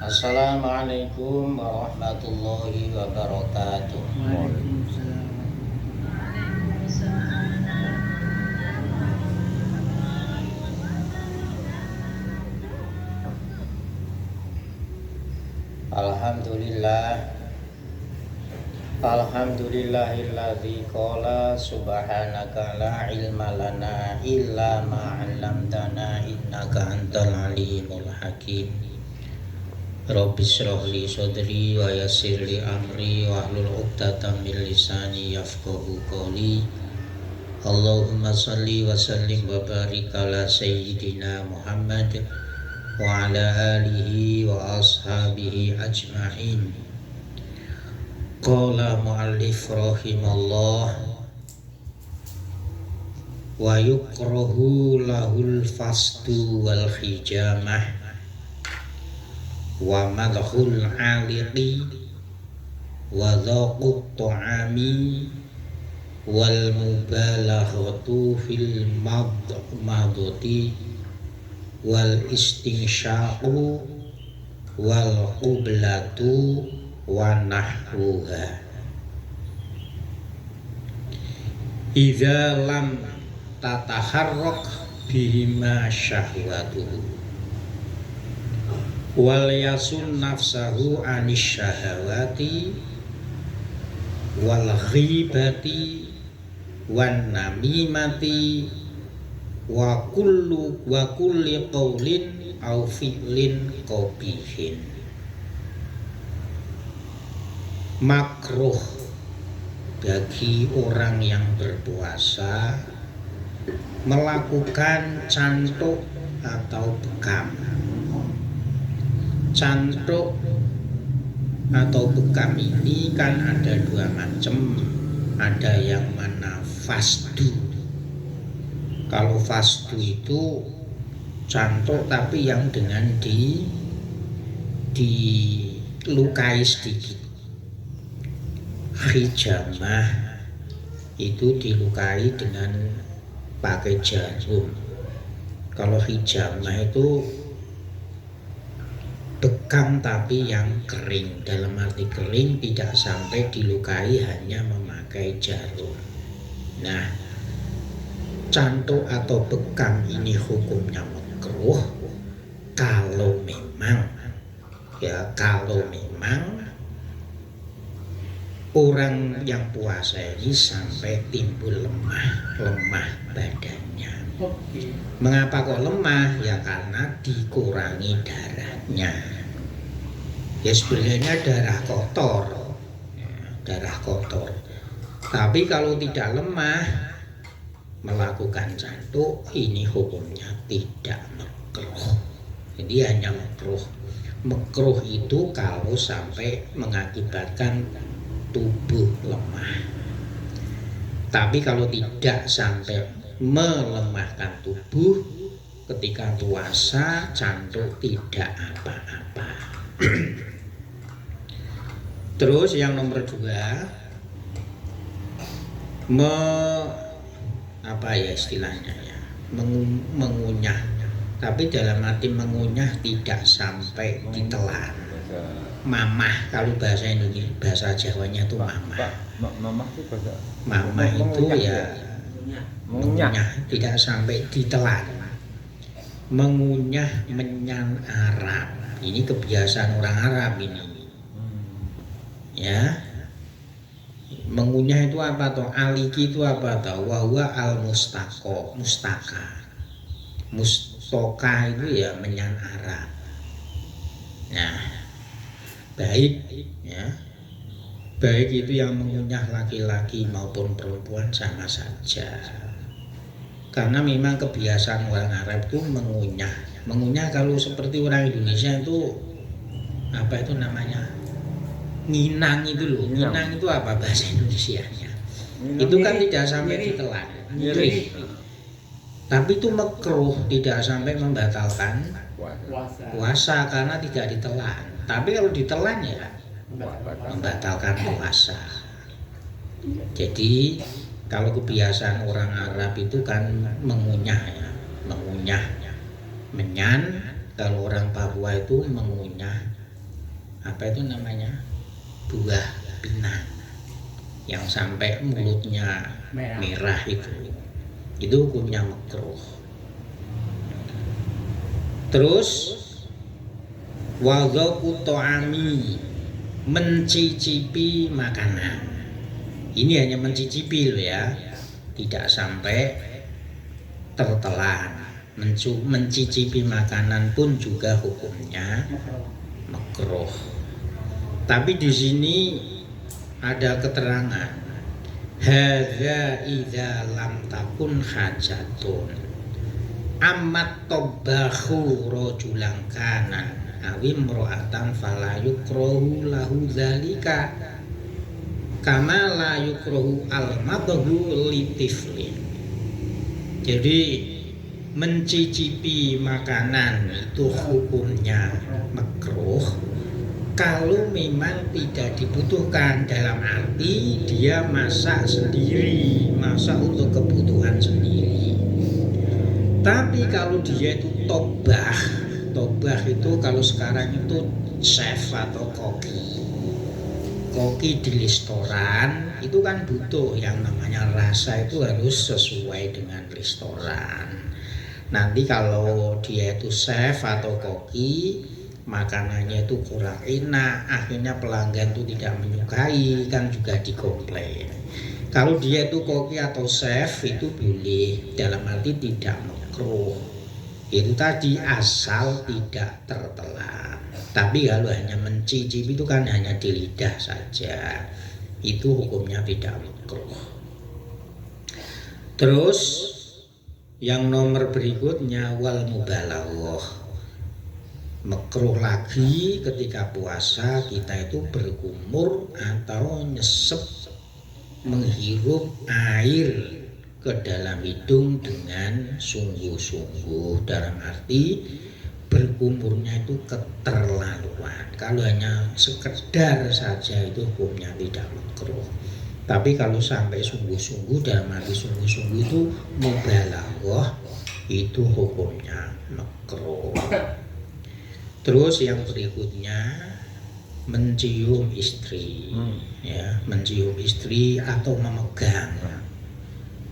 Assalamualaikum warahmatullahi wabarakatuh. Waalaikumsalam. Alhamdulillah. Alhamdulillahilladzi qala subhanaka la ilma lana illa ma 'allamtana innaka antal alimul hakim. Rabbi shrah li sadri wa yassir li amri wahlul 'uqdatam min lisani yafqahu qawli. Allahumma shalli wa sallim wa barik ala sayyidina Muhammad wa ala alihi wa ashabihi ajma'in. Qala mu'allif rahimallah wa yukrahu lahul fasdu wal hijamah wa madhul aliqi wa dhaqut ta'ami wal mubalaghatu fil madhati wal istinsyaqu wal qublatu wa nahwuha. Idza lam tataharrak bihima syahwatuhu wal yasun nafsahu anis syahawati wal ghibati wan namimati wa kulli qaulin au fi'lin qabihin. Makruh bagi orang yang berpuasa melakukan cantuk atau bekam. Cantuk atau bekam ini kan ada dua macam. Ada yang mana fasdu. Kalau fasdu itu cantuk tapi yang dengan dilukai sedikit. Hijamah itu dilukai dengan pakai jarum. Kalau hijamah itu bekam tapi yang kering, dalam arti kering tidak sampai dilukai, hanya memakai jarum. Nah, cantuk atau bekam ini hukumnya makruh kalau memang orang yang puasa ini sampai timbul lemah badannya. Mengapa kok lemah? Ya karena dikurangi darahnya. Ya sebenarnya darah kotor. Tapi kalau tidak lemah melakukan cantuk, ini hukumnya tidak makruh. Jadi hanya makruh. Makruh itu kalau sampai mengakibatkan tubuh lemah. Tapi kalau tidak sampai melemahkan tubuh, ketika puasa cantuk tidak apa-apa. Terus yang nomor 2, mengunyah. Tapi dalam arti mengunyah tidak sampai ditelan. Mamah, kalau bahasa Indonesia, bahasa Jawanya itu mamah. Mamah itu bahasa. Mamah itu ya mengunyah, tidak sampai ditelan. Mengunyah menyan Arab. Ini kebiasaan orang Arab ini. Ya. Mengunyah itu apa toh? Aliki itu apa toh? Wa huwa al mustaka. Mustaka itu ya menyan Arab. Nah, baik itu yang mengunyah laki-laki maupun perempuan sama saja. Karena memang kebiasaan orang Arab itu mengunyah kalau seperti orang Indonesia itu apa itu namanya? Nginang itu loh. Nginang itu apa bahasa Indonesianya? Itu kan tidak sampai ditelan. Tapi itu makruh, tidak sampai membatalkan puasa karena tidak ditelan. Tapi kalau ditelan ya membatalkan puasa. Jadi kalau kebiasaan orang Arab itu kan mengunyah, menyan. Kalau orang Papua itu mengunyah apa itu namanya, buah pinang yang sampai mulutnya merah itu hukumnya makruh. Terus wadzaku ta'ami, mencicipi makanan. Ini hanya mencicipi loh ya, tidak sampai tertelan. Mencicipi makanan pun juga hukumnya makruh. Tapi di sini ada keterangan, hadza idza lam takun hajatun amat tobahu rajulan kana awi imra'atan fala yukrahu lahu dzalika kama la yukrahu al-madhu litiflin. Jadi mencicipi makanan itu hukumnya makruh kalau memang tidak dibutuhkan, dalam arti dia masak sendiri, masak untuk kebutuhan sendiri. Tapi kalau dia itu tobah itu kalau sekarang itu chef atau koki di restoran itu kan butuh yang namanya rasa itu harus sesuai dengan restoran. Nanti kalau dia itu chef atau koki, makanannya itu kurang enak, akhirnya pelanggan itu tidak menyukai, kan juga dikomplain. Kalau dia itu koki atau chef itu boleh, dalam arti tidak makruh. Itu tadi asal tidak tertelan. Tapi kalau hanya mencicipi itu kan hanya di lidah saja, itu hukumnya tidak makruh. Terus yang nomor berikutnya wal mubalaghah, makruh lagi ketika puasa kita itu berkumur atau nyesep, menghirup air ke dalam hidung dengan sungguh-sungguh, dalam arti berkumurnya itu keterlaluan. Kalau hanya sekedar saja itu hukumnya tidak makruh. Tapi kalau sampai sungguh-sungguh, dalam arti sungguh-sungguh itu mubalaghah, itu hukumnya makruh. Terus yang berikutnya mencium istri, ya, mencium istri atau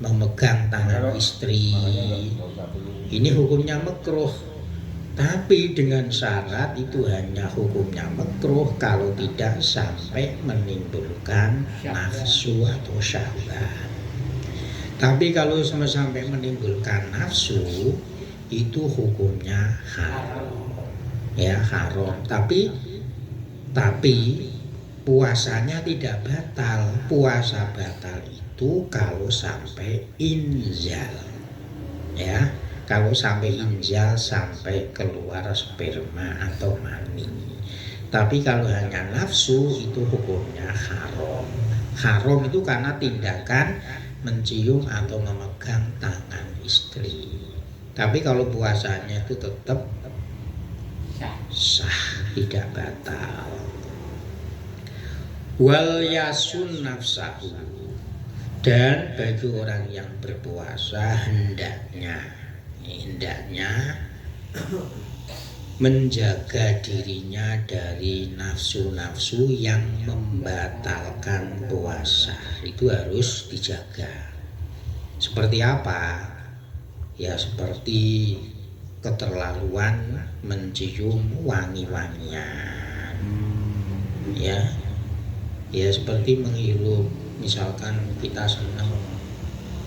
memegang tangan istri, ini hukumnya makruh. Tapi dengan syarat itu hanya hukumnya makruh kalau tidak sampai menimbulkan nafsu atau syahwat. Tapi kalau sampai menimbulkan nafsu itu hukumnya haram. Ya, haram. Tapi puasanya tidak batal. Puasa batal itu kalau sampai inzal, ya, kalau sampai inzal, sampai keluar sperma atau mani. Tapi kalau hanya nafsu itu hukumnya haram. Haram itu karena tindakan mencium atau memegang tangan istri. Tapi kalau puasanya itu tetap sah, tidak batal. Wal yasun nafsahu, dan bagi orang yang berpuasa hendaknya menjaga dirinya dari nafsu-nafsu yang membatalkan puasa. Itu harus dijaga. Seperti apa? Ya seperti keterlaluan mencium wangi-wangian, ya seperti menghirup, misalkan kita senang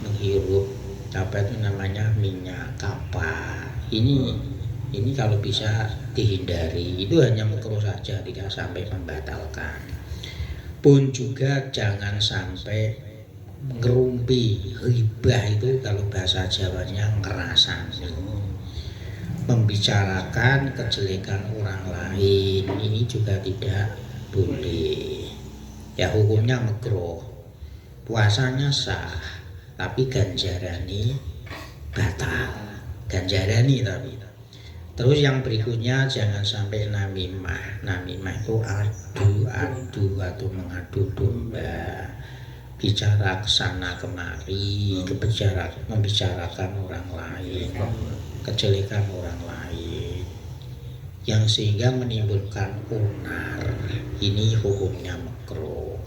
menghirup apa itu namanya minyak kapar, ini kalau bisa dihindari. Itu hanya makruh saja, tidak sampai membatalkan. Pun juga jangan sampai ngerumpi, ghibah itu kalau bahasa Jawanya ngerasani, membicarakan kejelekan orang lain, ini juga tidak boleh. Ya hukumnya makruh. Puasanya sah, tapi ganjarani batal. Ganjarani tapi. Terus yang berikutnya jangan sampai namimah. Namimah itu adu atau mengadu domba. Bicara kesana kemari, membicarakan orang lain, kejelekan orang lain. yang sehingga menimbulkan unar. Ini hukumnya makruh.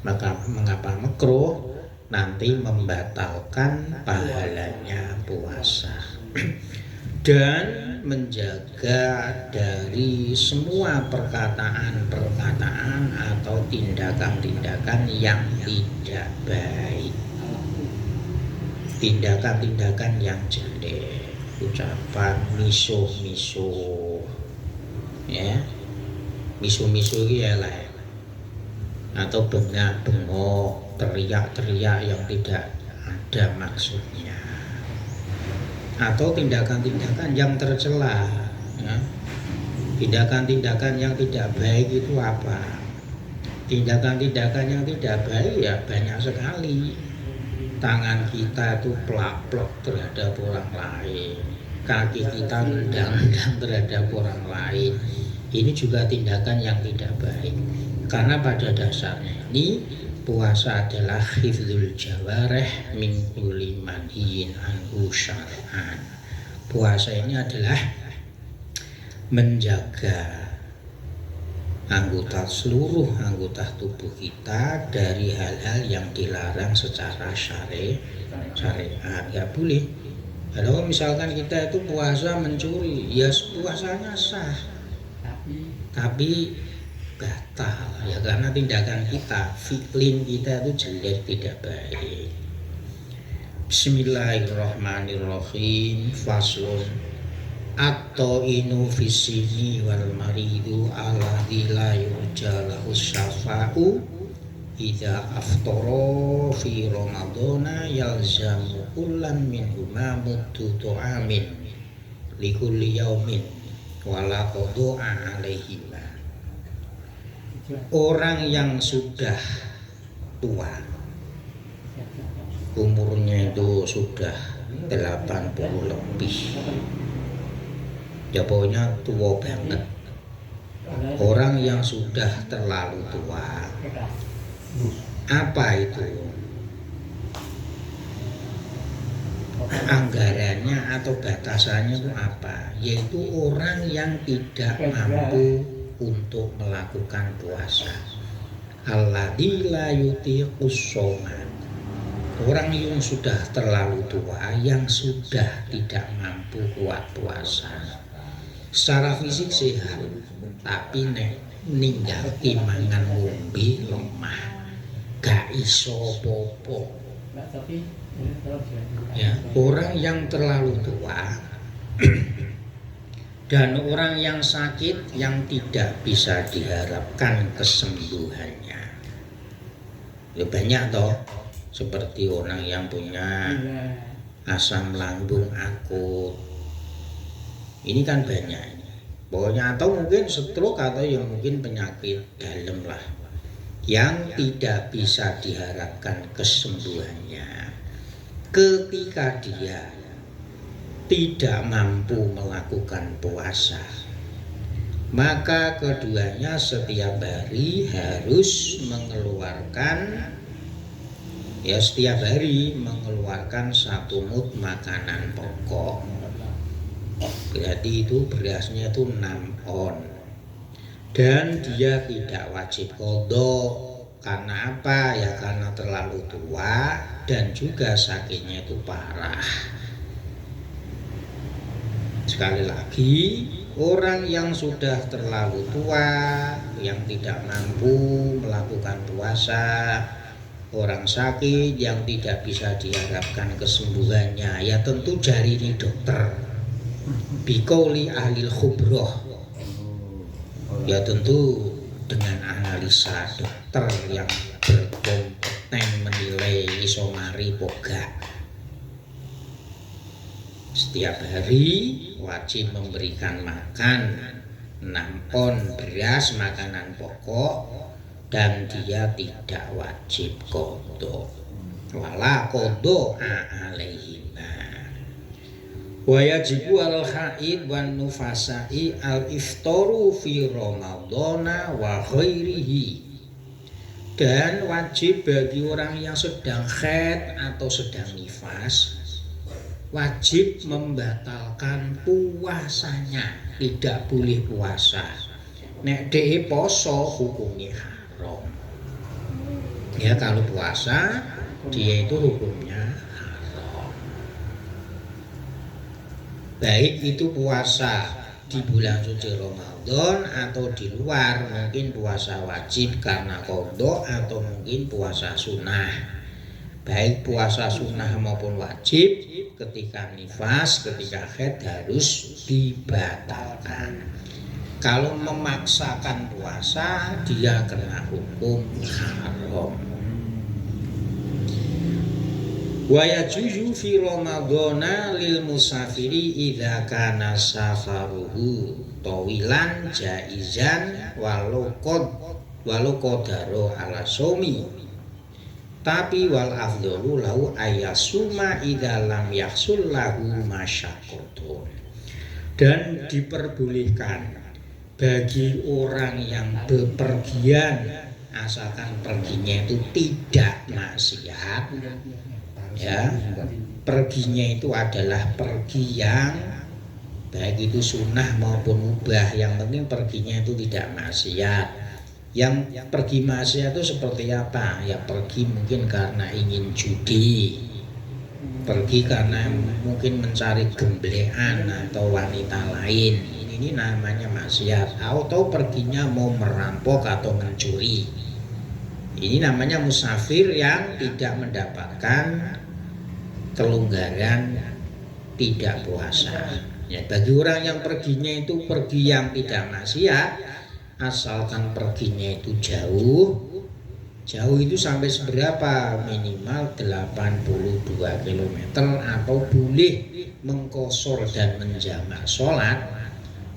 Maka mengapa makruh? Nanti membatalkan pahalanya puasa. Dan menjaga dari semua perkataan-perkataan atau tindakan-tindakan yang tidak baik, tindakan-tindakan yang jelek, ucapan misuh-misuh, ya, misuh-misuh ya lah, atau bengak-bengok, teriak-teriak yang tidak ada maksudnya, atau tindakan-tindakan yang tercela, ya. Tindakan-tindakan yang tidak baik itu apa? Tindakan-tindakan yang tidak baik ya banyak sekali. Tangan kita itu plak-plok terhadap orang lain, kaki kita nendang-nendang terhadap orang lain. Ini juga tindakan yang tidak baik. Karena pada dasarnya ini puasa adalah hifdzul jawarih min kulli manhiyin anhu syar'an. Puasa ini adalah menjaga seluruh anggota tubuh kita dari hal-hal yang dilarang secara syariat. Ya boleh. Kalau misalkan kita itu puasa mencuri, ya puasanya sah, tapi batal ya karena tindakan kita, fi'lin kita itu jelek, tidak baik. Bismillahirrahmanirrahim. Faslun at-ta'inu fisini wal maridu alladzi la yurja lahu syafa'u idza aftara fi ramadhana yalzamu kullan minhuma muddu tu'amin likulli yaumin wala qada'a alaihima. Orang yang sudah tua, umurnya itu sudah 80 lebih, ya pokoknya tua banget. Orang yang sudah terlalu tua, apa itu? Anggarannya atau batasannya itu apa? Yaitu orang yang tidak mampu untuk melakukan puasa. Alladzi la yutiqus shauma. Orang yang sudah terlalu tua, yang sudah tidak mampu kuat puasa. Secara fisik sehat, tapi ninggal mangan ngombe lemah, gak iso popo. Ya, orang yang terlalu tua dan orang yang sakit yang tidak bisa diharapkan kesembuhannya. Ya banyak toh, seperti orang yang punya asam lambung akut. Ini kan banyak. Pokoknya atau mungkin stroke atau yang mungkin penyakit dalam lah yang tidak bisa diharapkan kesembuhannya. Ketika dia tidak mampu melakukan puasa, maka keduanya setiap hari harus mengeluarkan satu mud makanan pokok. Berarti itu berasnya itu 6 on. Dan dia tidak wajib qadha. Karena apa? Ya karena terlalu tua dan juga sakitnya itu parah. Sekali lagi, orang yang sudah terlalu tua, yang tidak mampu melakukan puasa, orang sakit yang tidak bisa diharapkan kesembuhannya, ya tentu jari ini dokter. Bikauli ahlil khubroh, ya tentu dengan analisa dokter yang berkompeten menilai iso mari poga. Setiap hari wajib memberikan makan 6 on beras makanan pokok dan dia tidak wajib qadha. Wala qadha alaihima. Wa yajibu al haid wan nufasai al iftaru fi ramadhana wa ghairihi. Dan wajib bagi orang yang sedang haid atau sedang nifas wajib membatalkan puasanya tidak boleh puasa. Nek dhek poso hukumnya haram. Ya kalau puasa dia itu hukumnya haram. Baik itu puasa di bulan suci Ramadan atau di luar, mungkin puasa wajib karena qadha atau mungkin puasa sunnah. Baik puasa sunnah maupun wajib ketika nifas, ketika haid harus dibatalkan. Kalau memaksakan puasa dia kena hukum haram. Wa yajuzu fi ramadhana lil musafiri idza kana safaruhu tawilan jaizan walau qadaro ala sumi. Tapi wal afdhalu lahu ayasuma idza lam yahsul lahu masyaqqatun. Dan diperbolehkan bagi orang yang bepergian asalkan perginya itu tidak maksiat, ya perginya itu adalah pergi yang baik itu sunnah maupun mubah, yang penting perginya itu tidak maksiat. Yang pergi maksiat itu seperti apa? Ya pergi mungkin karena ingin judi, pergi karena mungkin mencari gemblean atau wanita lain, ini namanya maksiat. Atau perginya mau merampok atau mencuri, ini namanya musafir yang tidak mendapatkan kelonggaran tidak puasa. Ya, bagi orang yang perginya itu pergi yang tidak maksiat, asalkan perginya itu jauh itu sampai seberapa? Minimal 82 km atau boleh mengqosor dan menjamak sholat,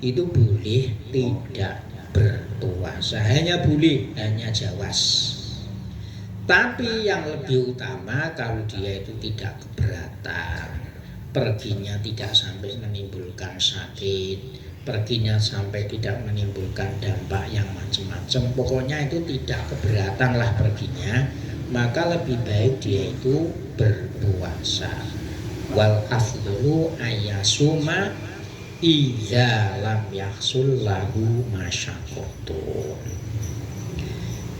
itu boleh tidak berpuasa, hanya boleh, hanya jawaz. Tapi yang lebih utama kalau dia itu tidak keberatan, perginya tidak sampai menimbulkan sakit, perginya sampai tidak menimbulkan dampak yang macam-macam, pokoknya itu tidak keberatan lah perginya, maka lebih baik dia itu berpuasa. Wal afdhalu ayasuma idza lam yahsul lahu masyaqqatun.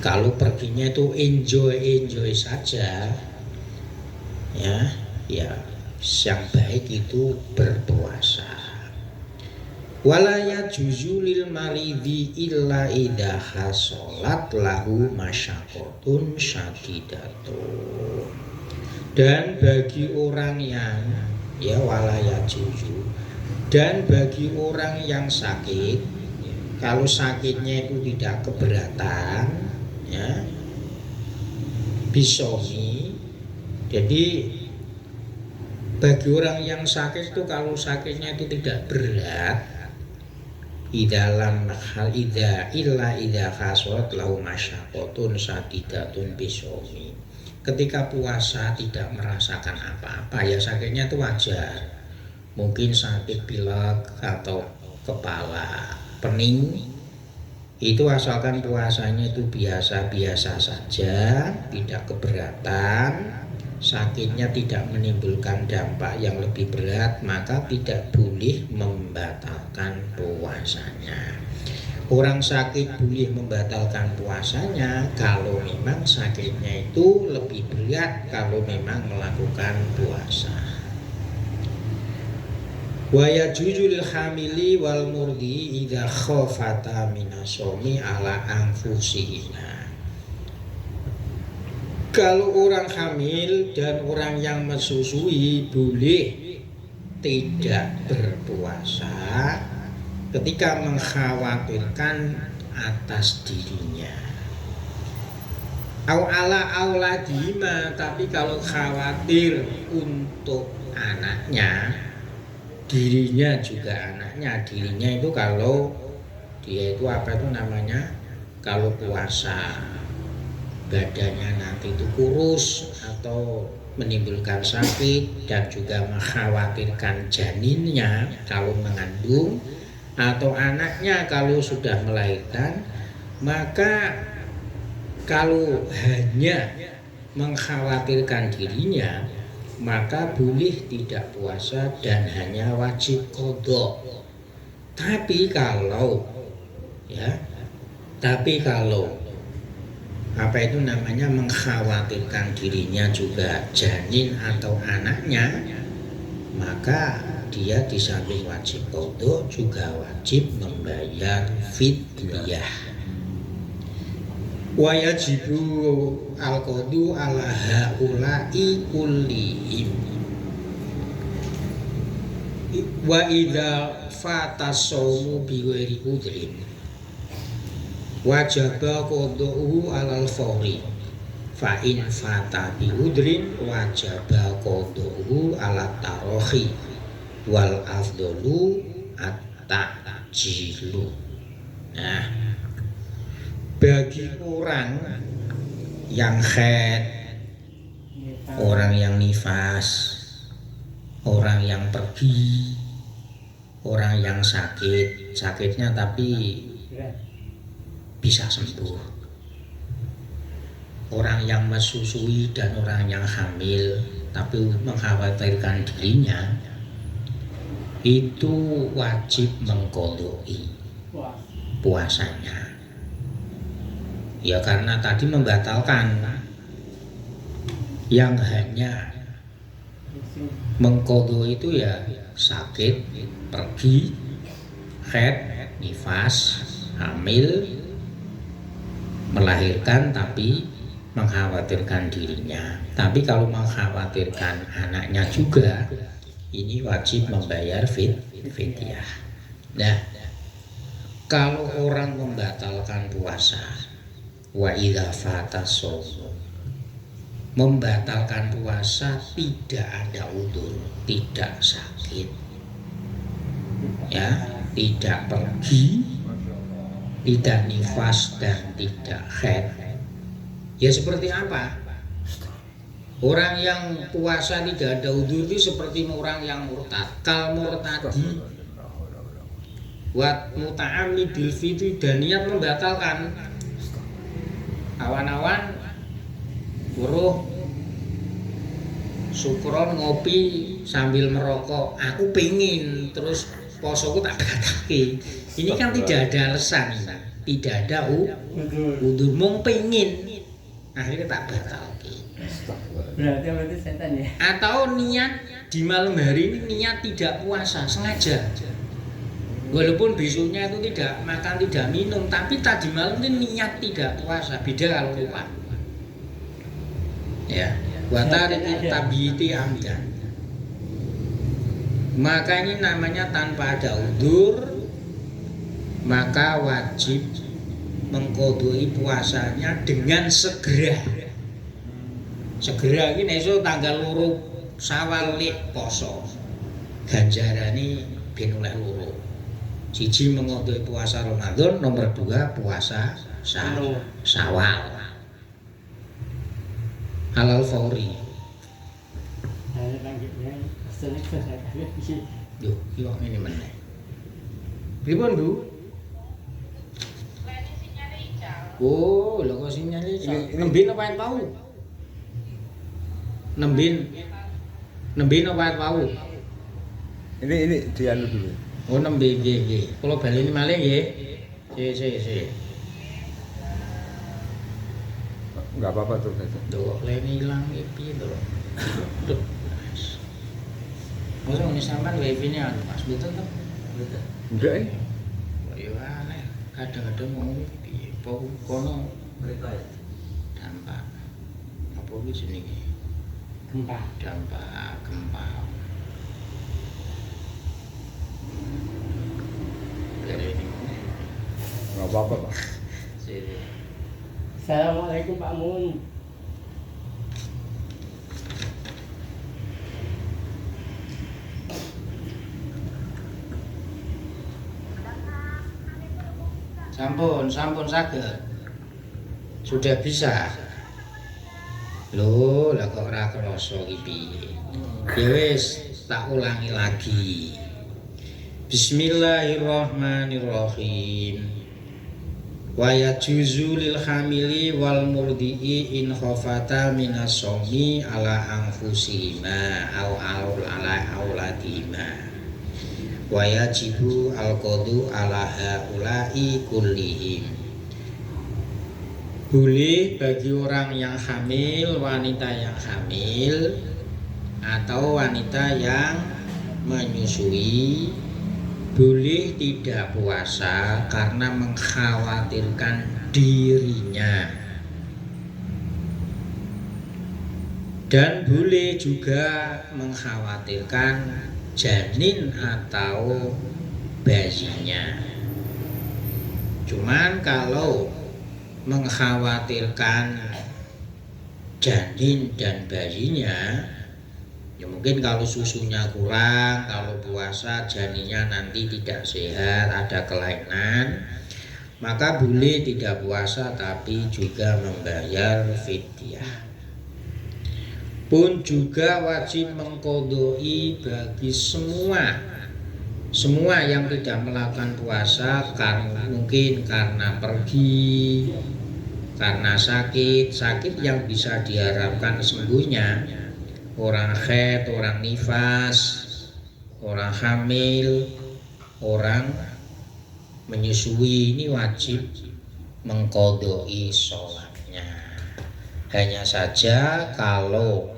Kalau perginya itu enjoy saja, ya yang baik itu berpuasa. Wala yajuzu lil maridi illa idza hasolat lahu masyaqqatun syadidatun. Dan bagi orang yang wala yajuzu, dan bagi orang yang sakit, kalau sakitnya itu tidak keberatan, bisomi. Jadi bagi orang yang sakit itu kalau sakitnya itu tidak berat, idalam hal ida illa ida khasrat lahu masyaqqatun sadidatun bisomi. Ketika puasa tidak merasakan apa-apa, ya sakitnya itu wajar, mungkin sakit pilek atau kepala pening, itu asalkan puasanya itu biasa-biasa saja, tidak keberatan, sakitnya tidak menimbulkan dampak yang lebih berat, maka tidak boleh membatalkan puasanya. Orang sakit boleh membatalkan puasanya kalau memang sakitnya itu lebih berat, kalau memang melakukan puasa. Wa yajuzu lil hamili wal murdi idza khafata minasomi ala anfusihima. Kalau orang hamil dan orang yang menyusui boleh tidak berpuasa ketika mengkhawatirkan atas dirinya. Au ala auladima, tapi kalau khawatir untuk anaknya, dirinya juga anaknya. Dirinya itu kalau dia itu kalau puasa badannya nanti itu kurus atau menimbulkan sakit, dan juga mengkhawatirkan janinnya kalau mengandung atau anaknya kalau sudah melahirkan, maka kalau hanya mengkhawatirkan dirinya maka boleh tidak puasa dan hanya wajib qadha. Tapi kalau apa itu namanya mengkhawatirkan dirinya juga janin atau anaknya, maka dia di samping wajib qadha juga wajib membayar fidyah. Wa yajibu al-qadhu ala haula'i kullihim. Wa idza fatasawmu bi ghairi udrin wajaba qadhuhu alal fawri fa in fata bi udrin wajaba qadhuhu ala tarahi wal afdalu at-ta'jilu. Nah, bagi orang yang haid, orang yang nifas, orang yang pergi, orang yang sakitnya tapi bisa sembuh, orang yang mesusui dan orang yang hamil tapi mengkhawatirkan dirinya, itu wajib mengqadai puasanya. Ya karena tadi membatalkan, yang hanya mengqadai itu ya sakit, pergi, haid, nifas, hamil, melahirkan tapi mengkhawatirkan dirinya. Tapi kalau mengkhawatirkan anaknya juga, ini wajib membayar fidyah. Nah, kalau orang membatalkan puasa, wa idza fatasawm, membatalkan puasa tidak ada udzur, tidak sakit, ya, tidak pergi, tidak nifas dan tidak haid. Ya seperti apa? Orang yang puasa tidak ada udzur itu seperti orang yang murtad. Kal murtadi wat muta'ammi bil fitri, dan niat membatalkan. Awan-awan weruh sukron ngopi sambil merokok, aku pengen terus posoku tak batalke. Ini kan tidak ada alasan, tidak ada udzur, mung pengen, akhirnya tak batalke. Berarti setan ya? Atau niat di malam hari ini niat tidak puasa sengaja, walaupun besoknya itu tidak makan tidak minum, tapi tadi malam ini niat tidak puasa. Beda kalau lupa. Ya, watariku tabiti amdan. Maka ini namanya tanpa ada udzur, maka wajib mengqadai puasanya dengan segera. Segera iki esuk tanggal 2 Syawal poso. Ganjarane ben oleh 2. Siji mengqadai puasa Ramadan, nomor 2 puasa Syawal. Halal fauri. Duh, yo ini meneh. Pripun, Bu? Oh, lho kok sinyale nembin apa yang tahu? Nembin apa yang tahu? Ini dianu dulu. Oh, nembe nggih. Kula baleni malih nggih. Si. Enggak apa-apa tuh. Duh, lene ilang iki piye to? Duh. Masa ngene sampean wifi-ne anu Mas betul to? Betul. Enggak Ya aneh, kadang-kadang ngomong piye? Kono dampak. Apa iki jenenge? Dampak gempa. Dari ini. Enggak apa-apa, Pak. Sini. Assalamualaikum Pak Mun. Sampun saged. Sudah bisa. Loh, lah kok ora krasa iki piye? Ya wis, tak ulangi lagi. Bismillahirrahmanirrahim. Wa yajuzu lil hamili wal murdi'i in khafata minas sawmi ala anfusihima au ala auladihima wa yajibu al-qadu ala haula'i kullihim. Boleh bagi orang yang hamil, wanita yang hamil atau wanita yang menyusui, boleh tidak puasa karena mengkhawatirkan dirinya. Dan boleh juga mengkhawatirkan janin atau bayinya. Cuman kalau mengkhawatirkan janin dan bayinya, ya mungkin kalau susunya kurang, kalau puasa janinnya nanti tidak sehat, ada kelainan, maka boleh tidak puasa tapi juga membayar fidyah. Pun juga wajib mengqodoi bagi semua yang tidak melakukan puasa mungkin karena pergi, karena sakit yang bisa diharapkan sembuhnya, orang haid, orang nifas, orang hamil, orang menyusui, ini wajib mengqodoi sholatnya. Hanya saja kalau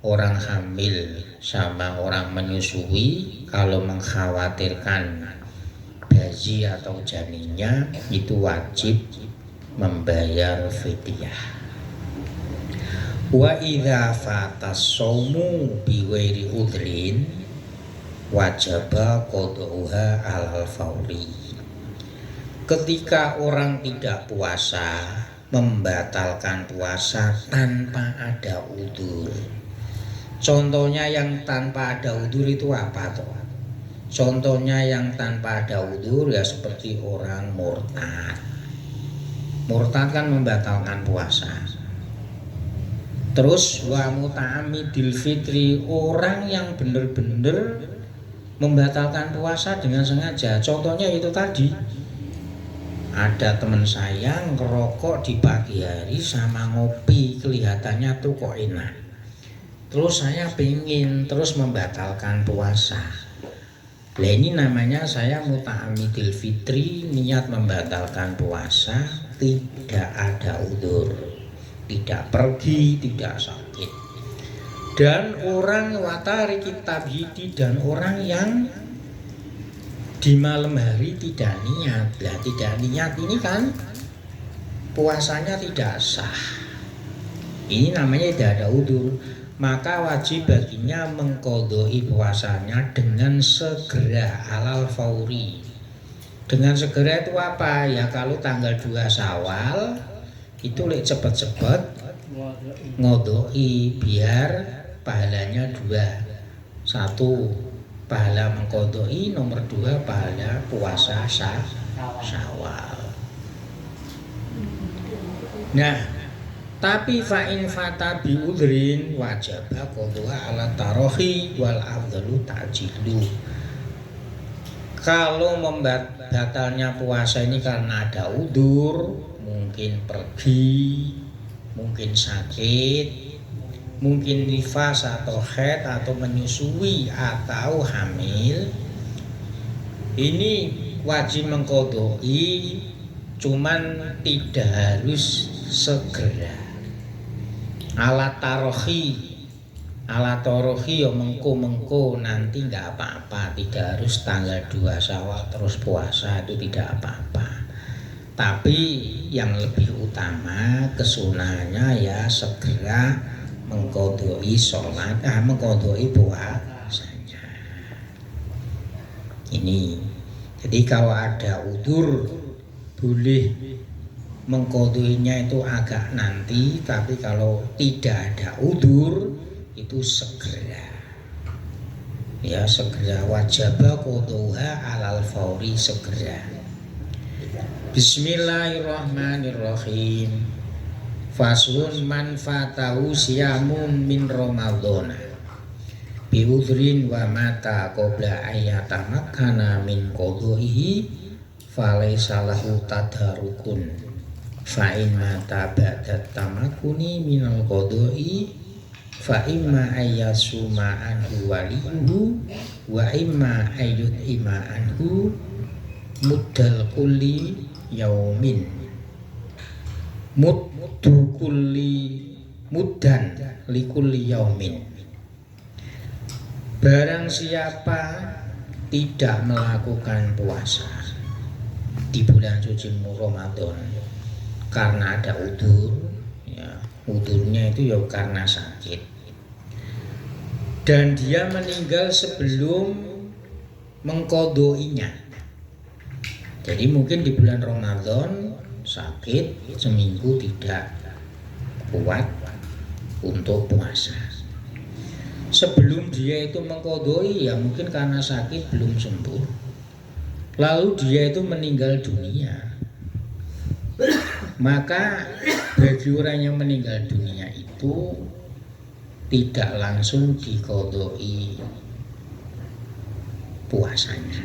orang hamil sama orang menyusui, kalau mengkhawatirkan bayi atau janinnya, itu wajib membayar fidyah. Wa idza fatas shaumu bi ghairi udhrin wajaba qad'uha alal fauri. Ketika orang tidak puasa, membatalkan puasa tanpa ada udzur. Contohnya yang tanpa ada udzur itu apa toh? Contohnya yang tanpa ada udzur ya seperti orang murtad. Murtad kan membatalkan puasa. Terus wa muta'ammidil fitri, orang yang benar-benar membatalkan puasa dengan sengaja. Contohnya itu tadi, ada teman saya ngerokok di pagi hari sama ngopi, kelihatannya tuh kok enak. Terus saya pengen terus membatalkan puasa. Nah ini namanya saya muta'ammidil fitri, niat membatalkan puasa, tidak ada udzur, tidak pergi, tidak sakit. Dan orang watariki tabhidi, dan orang yang di malam hari tidak niat. Lah tidak niat ini kan puasanya tidak sah. Ini namanya tidak ada udzur. Maka wajib baginya mengqodoi puasanya dengan segera alal fauri. Dengan segera itu apa? Ya kalau tanggal 2 Syawal itu lek cepet-cepet ngodoi biar pahalanya 2. 1 pahala mengqodoi, nomor 2 pahala puasa Syawal. Nah, tapi fa'in fata bi udhrin wajib qadha ala tarohi wal afdalu ta'jilu. Kalau membatalnya puasa ini karena ada udzur, mungkin pergi, mungkin sakit, mungkin nifas atau haid atau menyusui atau hamil, ini wajib mengqodoi, cuman tidak harus segera. Alat tarohi ya mengko nanti nggak apa-apa, tidak harus tanggal 2 Syawal terus puasa, itu tidak apa-apa. Tapi yang lebih utama kesunahannya ya segera mengqodoi sholat, mengqodoi puasanya. Ini jadi kalau ada udzur boleh mengqodhoinya itu agak nanti, tapi kalau tidak ada udzur itu segera. Ya segera, wajaba qadhuha alal fauri, segera. Bismillahirrahmanirrahim. Faslun man fatahu siyamun min ramadhana bi udhrin wa mata qabla ayyatamakkana min qadhihi falaysa lahu tadarukun. Fa'in mata ba'dat tamakuni minal qodoi fa imma ayyasuma anhu waliyuhu wa imma ayyutima anhu muddal kulli yaumin muddu kulli muddan likulli yaumin. Barang siapa tidak melakukan puasa di bulan suci Ramadan karena ada udzur, ya, udzurnya itu ya karena sakit, dan dia meninggal sebelum mengqadhoinya. Jadi mungkin di bulan Ramadan sakit seminggu tidak kuat untuk puasa. Sebelum dia itu mengqadhoi, ya mungkin karena sakit belum sembuh, lalu dia itu meninggal dunia. Maka bagi orang yang meninggal dunia itu tidak langsung diqadhoi puasanya.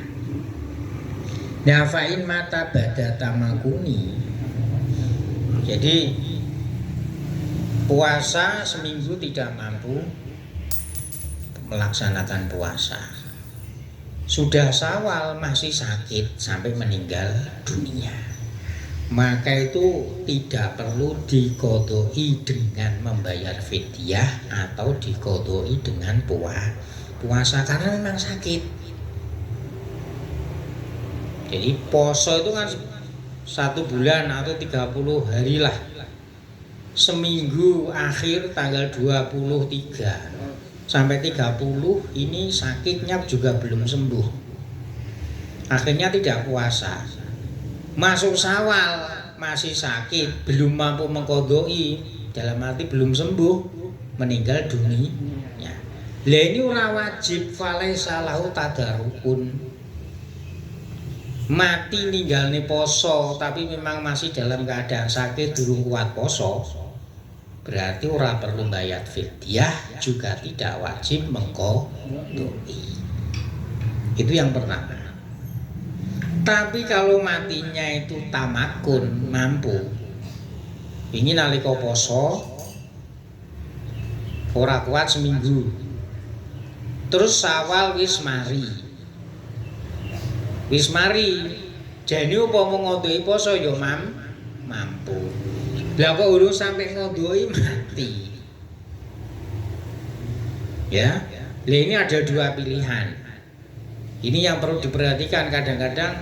Nah, fa'in mata bada tamakuni. Jadi puasa seminggu tidak mampu melaksanakan puasa, sudah Syawal masih sakit sampai meninggal dunia, maka itu tidak perlu diqadhoi dengan membayar fidyah atau diqadhoi dengan puasa karena memang sakit. Jadi poso itu kan 1 bulan atau 30 hari lah, seminggu akhir tanggal 23 sampai 30 ini sakitnya juga belum sembuh, akhirnya tidak puasa. Masuk Syawal masih sakit, belum mampu mengqadhoi, dalam arti belum sembuh, meninggal dunia. Lah ini ora wajib falaisa lahu tadarukun. Mati ninggalne poso tapi memang masih dalam keadaan sakit, durung kuat poso, berarti ora perlu bayar fidyah, juga tidak wajib mengqadhoi. Itu yang pertama. Tapi kalau matinya itu tamakun, mampu, ini nalika poso ora kuat seminggu, terus Syawal wis mari, jane upama ngodoi poso ya mampu. Lah kok urung sampai ngodoi mati. Ya, lah ini ada 2 pilihan. Ini yang perlu diperhatikan. Kadang-kadang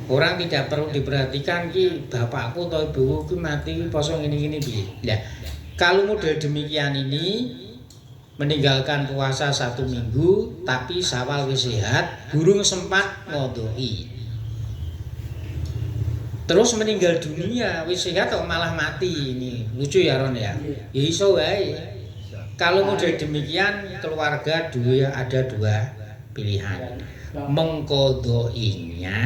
orang tidak perlu diperhatikan, ki bapakku atau ibuku ki mati poso ngene-ngene piye. Lah, kalau model demikian ini meninggalkan puasa 1 minggu tapi Syawal wis sehat, burung sempat ngodoi, terus meninggal dunia, wis sehat kok malah mati. Ini lucu ya Ron ya. Ya iso wae. Kalau model demikian keluarga ada 2 pilihan, mengqadhoinya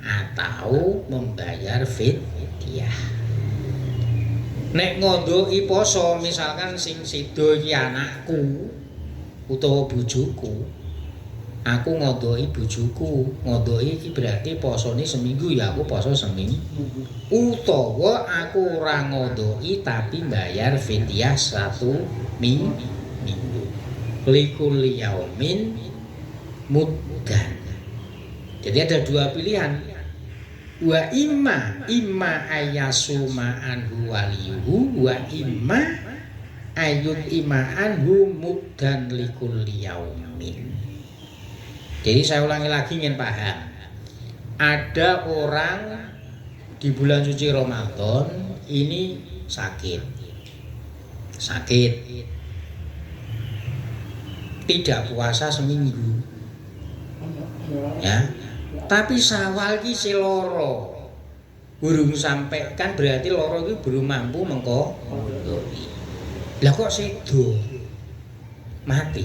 atau membayar fidyah. Nek ngodhoi poso misalkan sing sida iki anakku utawa bojoku, aku ngodhoi bojoku, ngodhoi iki berarti posone seminggu, ya aku poso seminggu. Utawa aku ora ngodhoi tapi bayar fidyah 1 minggu. Likulli yaumin muddan. Jadi ada 2 pilihan. Wa imma ayasuma anhu waliyuhu wa imma ayyutima anhu muddan likulli yaumin. Jadi saya ulangi lagi ingin paham. Ada orang di bulan suci Ramadan ini sakit, tidak puasa seminggu, ya. Tapi Syawal ki si loro, burung sampai, kan berarti loro itu belum mampu mengqadhoi. Lah kok sedo mati,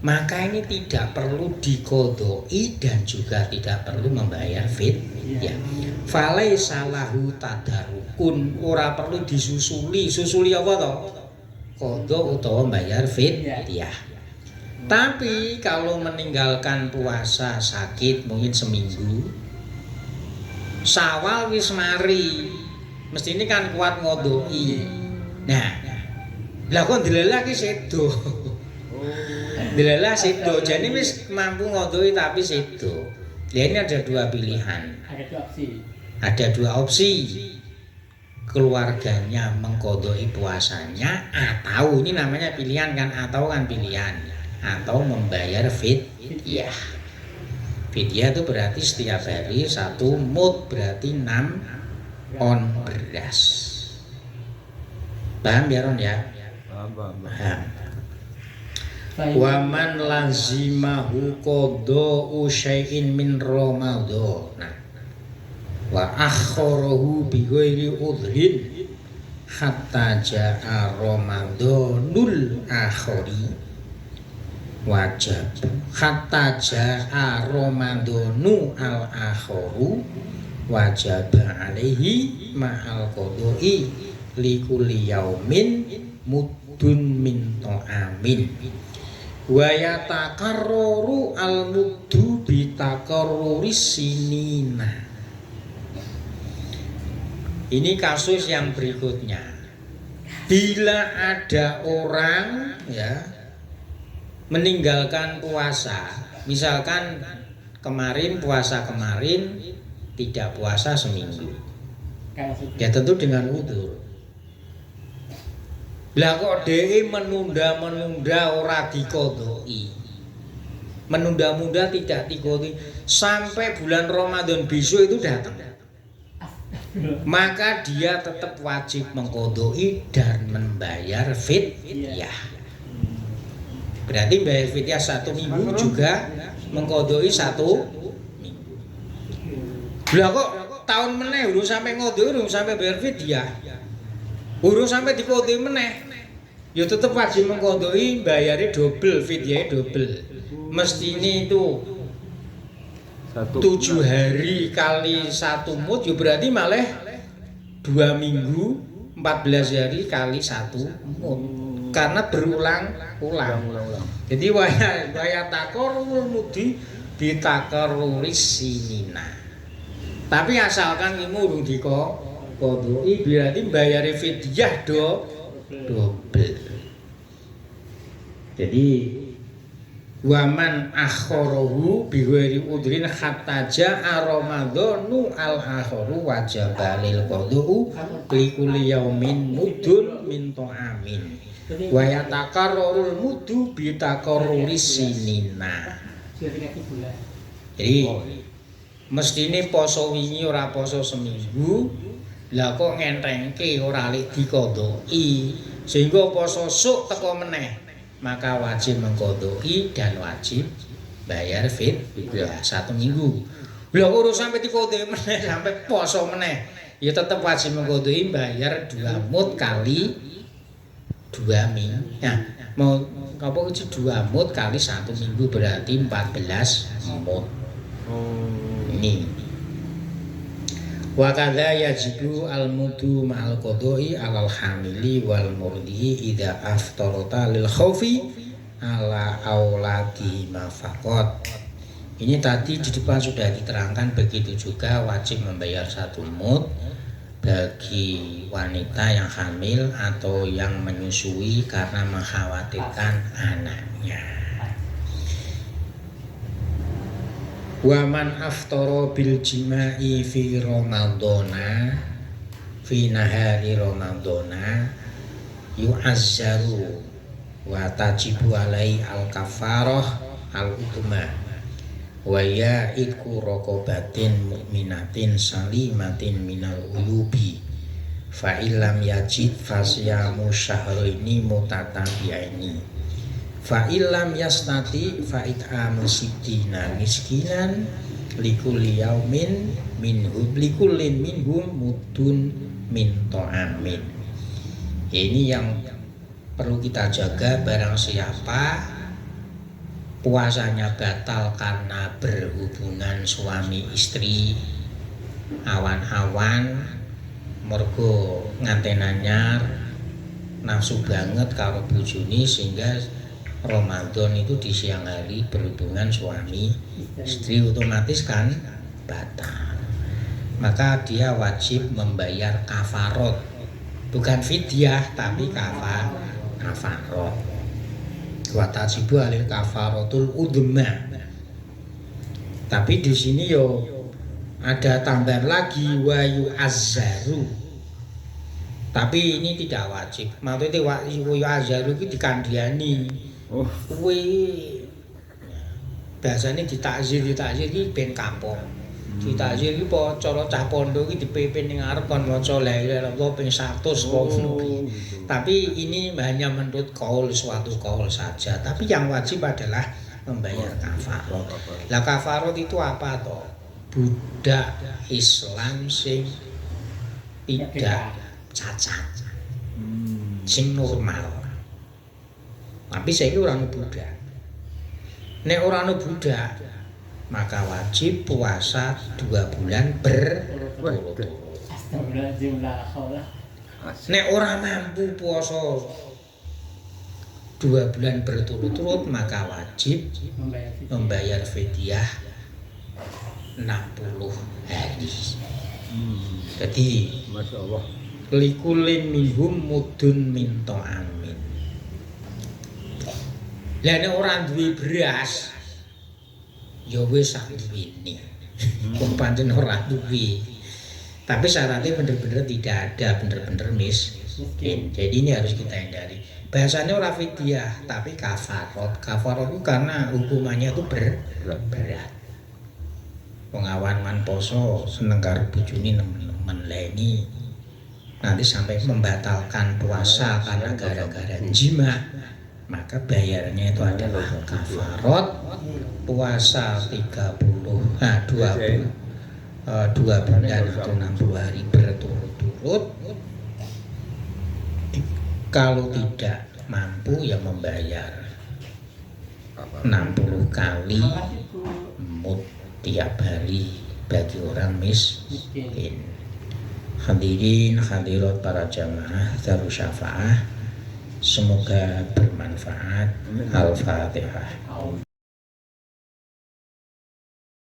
maka ini tidak perlu diqadhoi dan juga tidak perlu membayar fidyah. Falaisa lahu tadarukun, ora perlu disusuli. Susuli apa to? Qadha utawa membayar fidyah. Tapi kalau meninggalkan puasa sakit mungkin seminggu, Syawal wis mari, mesti ini kan kuat ngodoi. Nah, Lah kok dilelah ki sedo. Dilelah sedo, jadi wis mampu ngodoi tapi sedo. Ya ini ada dua pilihan. Ada dua opsi. Ada dua opsi. Keluarganya mengkodoi puasanya atau ini namanya pilihan kan, atau kan pilihan, atau membayar fidyah. Fidyah itu berarti setiap hari 1 mud, berarti 6 on beras. Paham ya Ron ya? Paham. Waman lazimahu qada'u syai'in min Ramadan. Nah, wa akharahu bi ghairi udhrin hatta jaa Ramadanul akhiri wajib hatta jaa Ramadanu al akhiru wajib alaihi ma'al qada'i likulli yaumin muddun min ta'amin wa yatakarraru al muddu bi takarruris sinina. Ini kasus yang berikutnya. Bila ada orang ya meninggalkan puasa, misalkan puasa kemarin tidak puasa seminggu, ya tentu dengan udzur. Lah kok dhewe menunda ora diqodoi, menunda tidak diqodoi sampai bulan Ramadan besok itu datang, maka dia tetap wajib mengqodoi dan membayar fidyah. Berarti bayar fidyah 1 minggu juga mengqodoi 1 minggu. Lah kok tahun meneh urung sampai ngodoi, urung sampai bayar fidyah, urung sampai diqodoi meneh, ya tetap wajib mengqodoi, bayarnya double, fidyahnya double. Mestine itu 7 hari kali 1 mud, ya berarti malah 2 minggu 14 hari kali 1 mud, karena berulang-ulang. Jadi waya takarrul mudi ditakarruris sinina. Tapi asalkan imu urung diqodoi, berarti bayar fidyah double. Jadi waman akharahu bi ghairi udrin hatta jaa Ramadanu al akhiru wajib lil qada'u li kulli yaumin mudun min ta'amin wa yatakarrarul mudu bi takarruris sinina. Jadi mestine poso wingi ora poso seminggu, lah kok ngentengke ora lek diqodoi sehingga poso sok teko meneh, maka wajib mengqodoi dan wajib bayar fidyah 1 minggu. Lah urus sampai diqodoi meneh sampai poso meneh, ya tetap wajib mengqodoi, bayar 2 mud kali 2 minggu. Nah, mau apa itu 2 mud kali 1 minggu berarti 14 mud. Ini wa kadza yajibu al mudu ma'al qada'i alal hamili wal murdi idza aftarata lil khaufi ala auladi mafaqat. Ini tadi di depan sudah diterangkan, begitu juga wajib membayar 1 mud bagi wanita yang hamil atau yang menyusui karena mengkhawatirkan anaknya. Waman aftara bil jima'i fi Ramadana fi nahari Ramadana yu'azzaru wa tajibu alai al kafarah al utma wa ya'iku raqabatin mu'minatin salimatin minal uyubi fa illam yajid fasyamu syahraini mutatabi'aini fa illam yastati fa it'amu sittina miskinan likulli yaumin minhum likullin minhum mudun min ta'amin. Ini yang perlu kita jaga. Barang siapa puasanya batal karena berhubungan suami istri awan-awan mergo nganten anyar nafsu banget karo bojone sehingga Ramadan itu di siang hari berhubungan suami istri, otomatis kan batal. Maka dia wajib membayar kafarot, bukan fidyah tapi kafarah. Wa tajibu alil kafaratul udhma. Tapi di sini yo ada tambahan lagi wa yu'azzaru. Tapi ini tidak wajib. Maksudnya wa yu'azzaru itu dikandhani. Oh, Kuwi biasanya ditakzir iki ben kapok. Ditakzir iki po cara cah pondok iki dipimpin ning ngarep kon maca la ilaha illallah ping 100 ngono kuwi. gitu. Tapi ini hanya menurut kaul suatu kaul saja. Tapi yang wajib adalah membayar kafarot. Lah kafarot itu apa toh? Budak Islam sing tidak cacat, sing normal. Tapi saiki ora ono budak. Nek ora ono budak, maka wajib puasa 2 bulan berturut-turut. Astagfirullahaladzim, la haula. Nek ora mampu puasa 2 bulan berturut-turut, maka wajib membayar fidyah 60 hari. Jadi Masya Allah. likulin minhum mudun min ta'amin. Lah nek ora duwe beras ya wis sak duwene. Wong pancen ora duwe. Tapi syaratnya bener-bener tidak ada, bener-bener miskin. Jadi ini harus kita hindari. Bahasanya ora fidyah, tapi kafarot. Kafarot itu karena hukumannya itu berat. Pengawan man poso seneng karo bojone nemen leni. Nanti sampai membatalkan puasa karena gara-gara jima, maka bayarnya itu adalah kafarot puasa 2 bulan atau 60 hari berturut-turut. Kalau tidak mampu ya membayar 60 kali mud tiap hari bagi orang miskin. Hadirin hadirat para jamaah Darus Syafaah, semoga bermanfaat. Al-Fatihah.